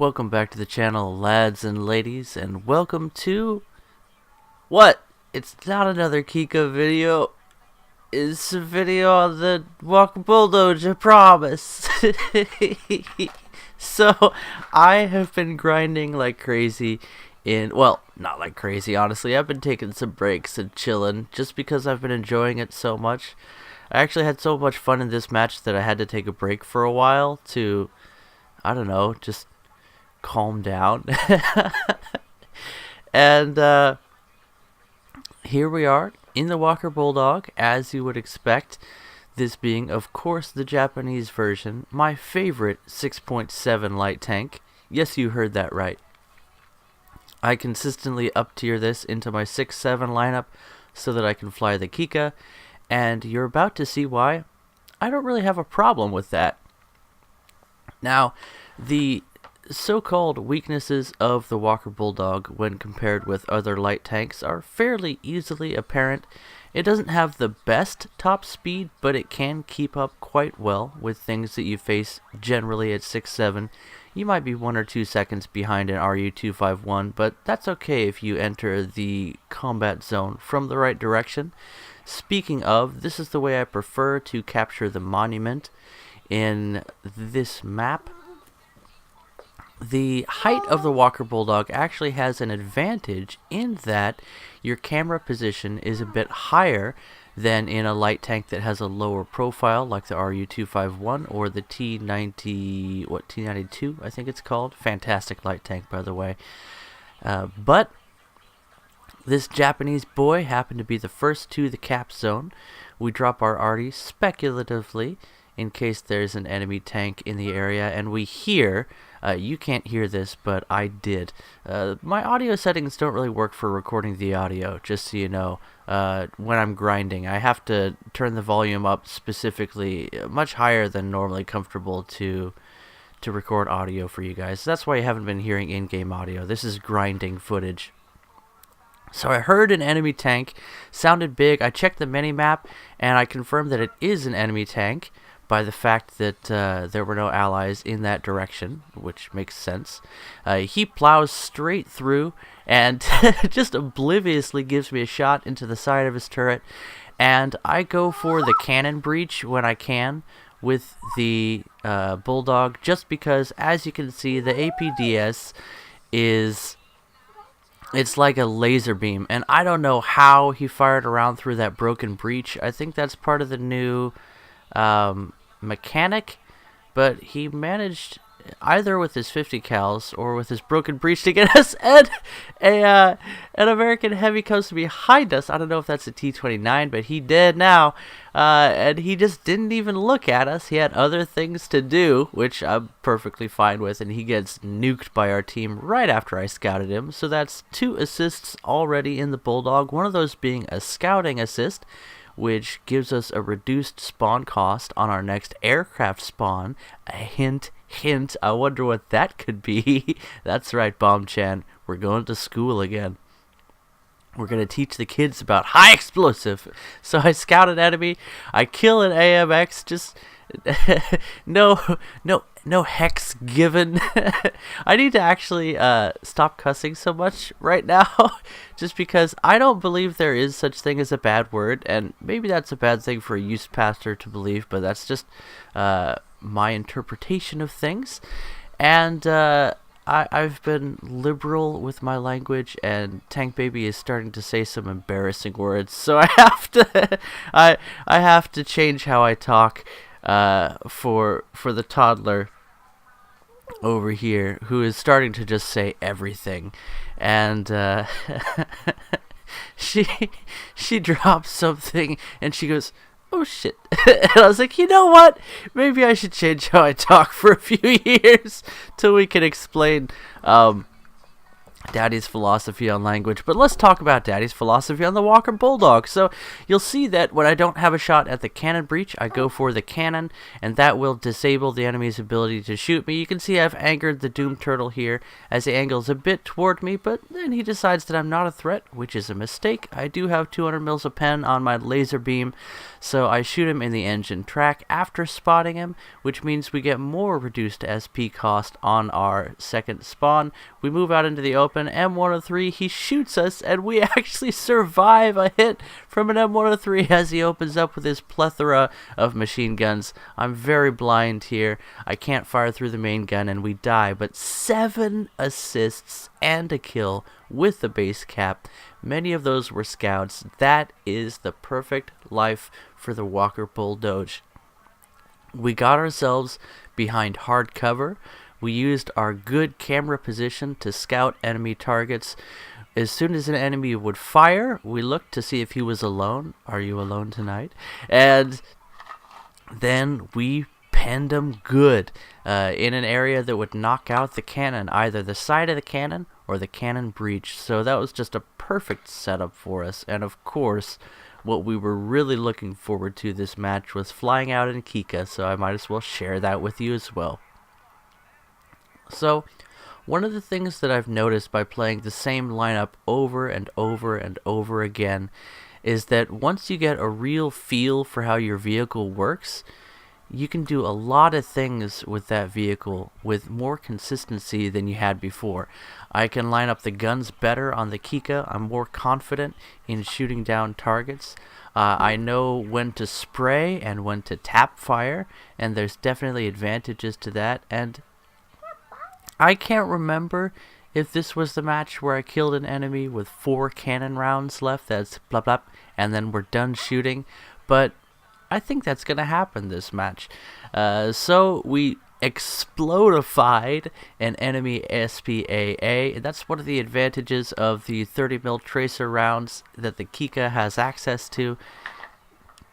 Welcome back to the channel, lads and ladies, and welcome to... What? It's not another Kika video. It's a video on the Bulldog, I promise. So, I have been grinding like crazy well, not like crazy, honestly. I've been taking some breaks and chilling just because I've been enjoying it so much. I actually had so much fun in this match that I had to take a break for a while to, I don't know, just calm down. And here we are in the Walker Bulldog, as you would expect, this being of course the Japanese version, my favorite 6.7 light tank. Yes, you heard that right. I consistently up tier this into my 6-7 lineup so that I can fly the Kika, and you're about to see why I don't really have a problem with that. Now, the so-called weaknesses of the Walker Bulldog when compared with other light tanks are fairly easily apparent. It doesn't have the best top speed, but it can keep up quite well with things that you face generally at 6-7. You might be 1 or 2 seconds behind an RU-251, but that's okay if you enter the combat zone from the right direction. Speaking of, this is the way I prefer to capture the monument in this map. The height of the Walker Bulldog actually has an advantage in that your camera position is a bit higher than in a light tank that has a lower profile like the RU-251 or the T92, I think it's called. Fantastic light tank, by the way. But this Japanese boy happened to be the first to the cap zone. We drop our arty speculatively in case there's an enemy tank in the area, and we hear, you can't hear this, but I did. My audio settings don't really work for recording the audio, just so you know. When I'm grinding, I have to turn the volume up specifically much higher than normally comfortable to record audio for you guys. That's why you haven't been hearing in-game audio. This is grinding footage. So I heard an enemy tank, sounded big. I checked the mini-map, and I confirmed that it is an enemy tank by the fact that there were no allies in that direction, which makes sense. He plows straight through and just obliviously gives me a shot into the side of his turret, and I go for the cannon breach when I can with the Bulldog, just because, as you can see, the APDS is... it's like a laser beam, and I don't know how he fired around through that broken breach. I think that's part of the new mechanic, but he managed either with his 50 cals or with his broken breach to get us, and an American heavy comes to behind us. I don't know if that's a T-29, but he did now, and he just didn't even look at us. He had other things to do, which I'm perfectly fine with, and he gets nuked by our team right after I scouted him. So that's 2 assists already in the Bulldog, one of those being a scouting assist, which gives us a reduced spawn cost on our next aircraft spawn. A hint, I wonder what that could be. That's right, Bomb-chan, we're going to school again. We're going to teach the kids about high explosive. So I scout an enemy, I kill an AMX, just no hex given. I need to actually stop cussing so much right now, just because I don't believe there is such thing as a bad word, and maybe that's a bad thing for a youth pastor to believe, but that's just my interpretation of things. And I've been liberal with my language, and Tank Baby is starting to say some embarrassing words, so I have to I have to change how I talk for the toddler over here, who is starting to just say everything. And she drops something and she goes, "Oh shit." And I was like, you know what, maybe I should change how I talk for a few years till we can explain Daddy's philosophy on language, but let's talk about Daddy's philosophy on the Walker Bulldog. So you'll see that when I don't have a shot at the cannon breach, I go for the cannon, and that will disable the enemy's ability to shoot me. You can see I've angered the Doom Turtle here as he angles a bit toward me, but then he decides that I'm not a threat, which is a mistake. I do have 200 mils of pen on my laser beam, so I shoot him in the engine track after spotting him, which means we get more reduced SP cost on our second spawn. We move out into the open. M103, he shoots us, and we actually survive a hit from an M103 as he opens up with his plethora of machine guns. I'm very blind here. I can't fire through the main gun, and we die, but 7 assists and a kill with the base cap. Many of those were scouts. That is the perfect life for the Walker Bulldog. We got ourselves behind hard cover. We used our good camera position to scout enemy targets. As soon as an enemy would fire, we looked to see if he was alone. Are you alone tonight? And then we penned him good in an area that would knock out the cannon, either the side of the cannon or the cannon breach. So that was just a perfect setup for us. And of course, what we were really looking forward to this match was flying out in Kika, so I might as well share that with you as well. So, one of the things that I've noticed by playing the same lineup over and over and over again is that once you get a real feel for how your vehicle works, you can do a lot of things with that vehicle with more consistency than you had before. I can line up the guns better on the Kika. I'm more confident in shooting down targets. I know when to spray and when to tap fire, and there's definitely advantages to that. And I can't remember if this was the match where I killed an enemy with 4 cannon rounds left. That's blah blah, and then we're done shooting. But I think that's going to happen this match. So we explodified an enemy SPAA. That's one of the advantages of the 30mm tracer rounds that the Kika has access to.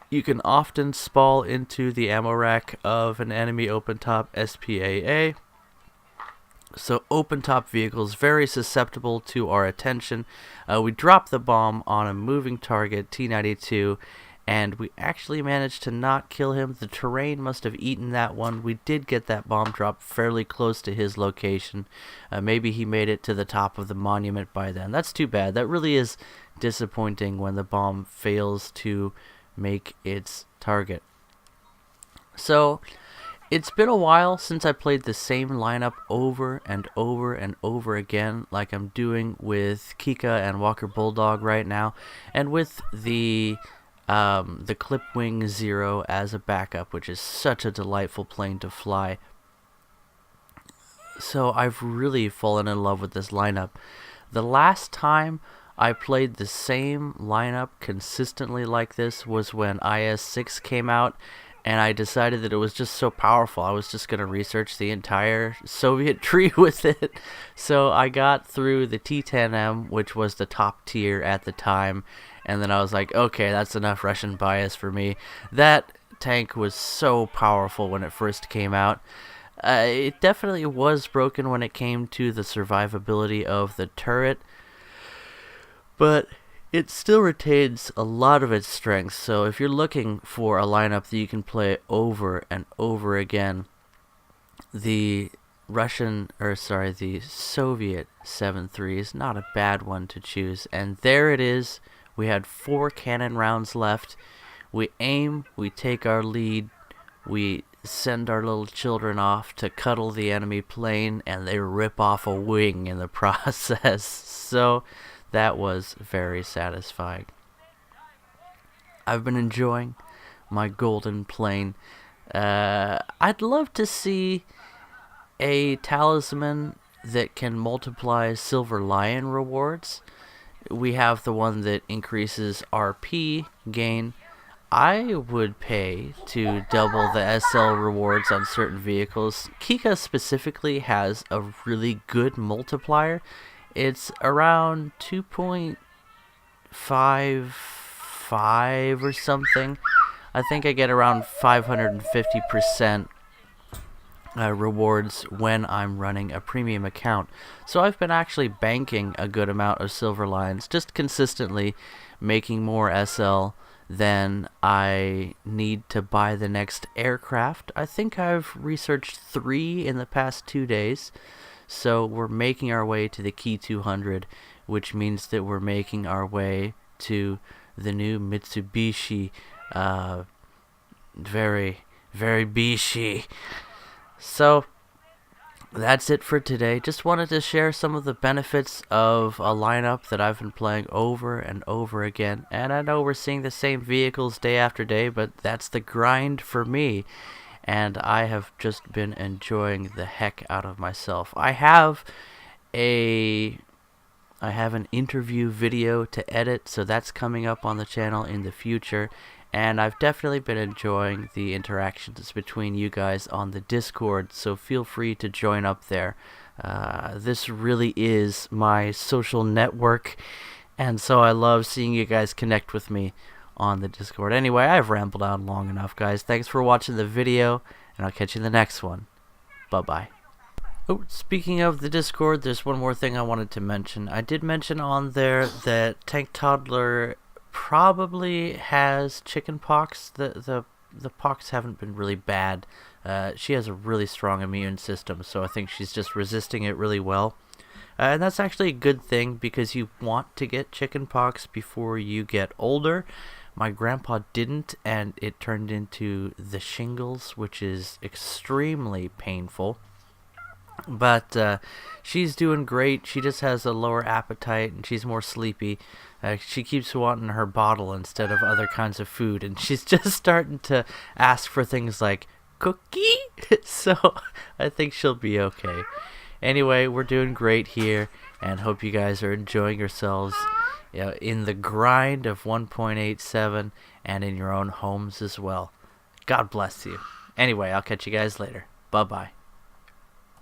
You can often spawn into the ammo rack of an enemy open top SPAA. So open top vehicles very susceptible to our attention. We dropped the bomb on a moving target, T-92, and we actually managed to not kill him. The terrain must have eaten that one. We did get that bomb drop fairly close to his location. Maybe he made it to the top of the monument by then. That's too bad. That really is disappointing when the bomb fails to make its target. So it's been a while since I played the same lineup over and over and over again, like I'm doing with Kika and Walker Bulldog right now, and with the Clipwing Zero as a backup, which is such a delightful plane to fly. So I've really fallen in love with this lineup. The last time I played the same lineup consistently like this was when IS-6 came out, and I decided that it was just so powerful. I was just going to research the entire Soviet tree with it. So I got through the T-10M, which was the top tier at the time, and then I was like, okay, that's enough Russian bias for me. That tank was so powerful when it first came out. It definitely was broken when it came to the survivability of the turret, but it still retains a lot of its strengths. So if you're looking for a lineup that you can play over and over again, the Soviet 7.3 is not a bad one to choose. And there it is. We had 4 cannon rounds left. We aim, we take our lead, we send our little children off to cuddle the enemy plane, and they rip off a wing in the process. So that was very satisfying. I've been enjoying my golden plane. I'd love to see a talisman that can multiply Silver Lion rewards. We have the one that increases RP gain. I would pay to double the SL rewards on certain vehicles. Kika specifically has a really good multiplier. It's around 2.55 or something. I think I get around 550% rewards when I'm running a premium account. So I've been actually banking a good amount of silver lions, just consistently making more SL than I need to buy the next aircraft. I think I've researched 3 in the past 2 days. So we're making our way to the Key 200, which means that we're making our way to the new Mitsubishi. Very, very Bishi. So that's it for today. Just wanted to share some of the benefits of a lineup that I've been playing over and over again. And I know we're seeing the same vehicles day after day, but that's the grind for me. And I have just been enjoying the heck out of myself. I have an interview video to edit, so that's coming up on the channel in the future. And I've definitely been enjoying the interactions between you guys on the Discord, so feel free to join up there. This really is my social network, and so I love seeing you guys connect with me on the Discord. Anyway, I've rambled on long enough, guys. Thanks for watching the video, and I'll catch you in the next one. Bye-bye. Oh, speaking of the Discord, there's one more thing I wanted to mention. I did mention on there that Tank Toddler probably has chicken pox. The pox haven't been really bad. She has a really strong immune system, so I think she's just resisting it really well. And that's actually a good thing, because you want to get chicken pox before you get older. My grandpa didn't, and it turned into the shingles, which is extremely painful. But she's doing great. She just has a lower appetite, and she's more sleepy. She keeps wanting her bottle instead of other kinds of food, and she's just starting to ask for things like cookie. So I think she'll be okay. Anyway, we're doing great here, and hope you guys are enjoying yourselves in the grind of 1.87 and in your own homes as well. God bless you. Anyway, I'll catch you guys later. Bye-bye.